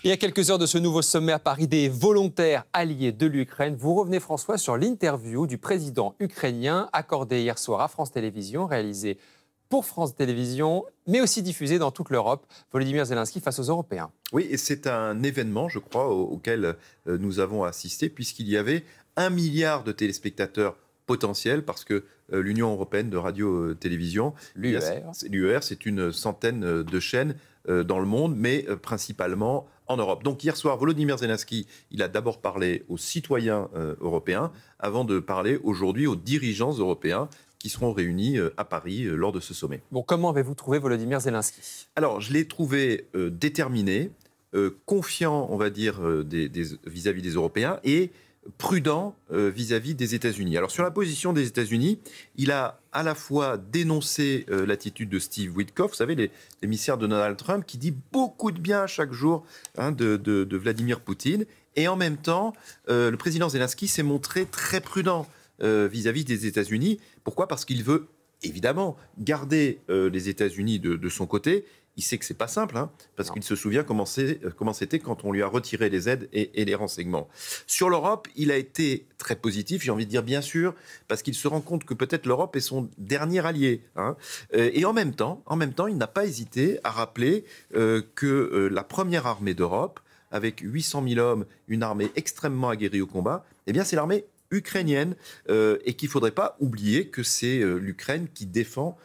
Et à quelques heures de ce nouveau sommet à Paris des volontaires alliés de l'Ukraine, vous revenez, François, sur l'interview du président ukrainien accordée hier soir à France Télévisions, réalisée pour France Télévisions, mais aussi diffusée dans toute l'Europe. Volodymyr Zelensky face aux Européens. Oui, et c'est un événement, je crois, auquel nous avons assisté, puisqu'il y avait 1 milliard de téléspectateurs potentiels, parce que l'Union européenne de radio-télévision, l'UER, c'est une centaine de chaînes dans le monde, mais principalement en Europe. Donc hier soir, Volodymyr Zelensky, il a d'abord parlé aux citoyens européens, avant de parler aujourd'hui aux dirigeants européens qui seront réunis à Paris lors de ce sommet. Bon, comment avez-vous trouvé Volodymyr Zelensky ? Alors, je l'ai trouvé déterminé, confiant, on va dire, vis-à-vis des Européens, et prudent vis-à-vis des États-Unis. Alors, sur la position des États-Unis, il a à la fois dénoncé l'attitude de Steve Witkoff, vous savez, l'émissaire de Donald Trump, qui dit beaucoup de bien chaque jour de Vladimir Poutine, et en même temps, le président Zelensky s'est montré très prudent vis-à-vis des États-Unis. Pourquoi ? Parce qu'il veut, évidemment, garder les États-Unis de son côté. Il sait que c'est pas simple, parce qu'il se souvient comment c'était quand on lui a retiré les aides et les renseignements. Sur l'Europe, il a été très positif, j'ai envie de dire bien sûr, parce qu'il se rend compte que peut-être l'Europe est son dernier allié. Et en même temps, il n'a pas hésité à rappeler que la première armée d'Europe, avec 800 000 hommes, une armée extrêmement aguerrie au combat, eh bien c'est l'armée ukrainienne, et qu'il ne faudrait pas oublier que c'est l'Ukraine qui défend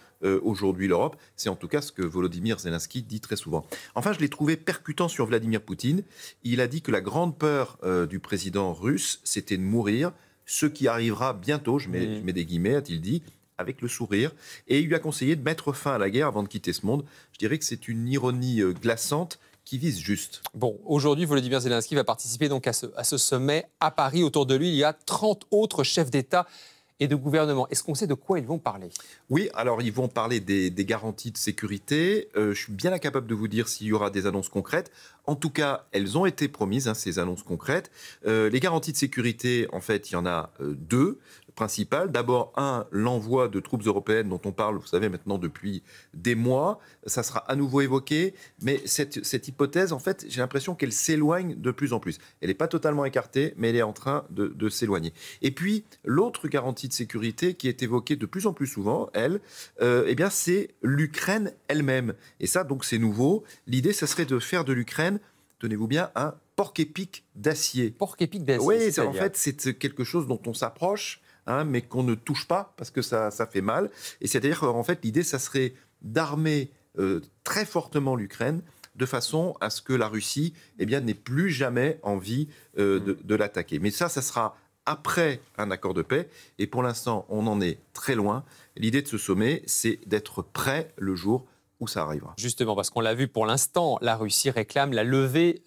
aujourd'hui l'Europe. C'est en tout cas ce que Volodymyr Zelensky dit très souvent. Enfin, je l'ai trouvé percutant sur Vladimir Poutine. Il a dit que la grande peur du président russe, c'était de mourir, ce qui arrivera bientôt, je mets des guillemets, a-t-il dit, avec le sourire. Et il lui a conseillé de mettre fin à la guerre avant de quitter ce monde. Je dirais que c'est une ironie glaçante qui vise juste. Bon, aujourd'hui, Volodymyr Zelensky va participer donc à ce sommet à Paris. Autour de lui, il y a 30 autres chefs d'État et de gouvernement. Est-ce qu'on sait de quoi ils vont parler ? Oui, alors ils vont parler des garanties de sécurité. Je suis bien incapable de vous dire s'il y aura des annonces concrètes. En tout cas, elles ont été promises, ces annonces concrètes. Les garanties de sécurité, en fait, il y en a deux principales. D'abord, l'envoi de troupes européennes dont on parle, vous savez, maintenant depuis des mois. Ça sera à nouveau évoqué, mais cette hypothèse, en fait, j'ai l'impression qu'elle s'éloigne de plus en plus. Elle n'est pas totalement écartée, mais elle est en train de s'éloigner. Et puis, l'autre garantie de sécurité qui est évoquée de plus en plus souvent, eh bien, c'est l'Ukraine elle-même. Et ça, donc, c'est nouveau. L'idée, ça serait de faire de l'Ukraine, tenez-vous bien, un porc-épic d'acier. Porc-épic d'acier. Oui, en fait, c'est quelque chose dont on s'approche, mais qu'on ne touche pas parce que ça fait mal. Et c'est-à-dire qu'en fait, l'idée, ça serait d'armer très fortement l'Ukraine de façon à ce que la Russie n'ait plus jamais envie de l'attaquer. Mais ça sera après un accord de paix. Et pour l'instant, on en est très loin. L'idée de ce sommet, c'est d'être prêt le jour où ça arrivera. Justement, parce qu'on l'a vu pour l'instant, la Russie réclame la levée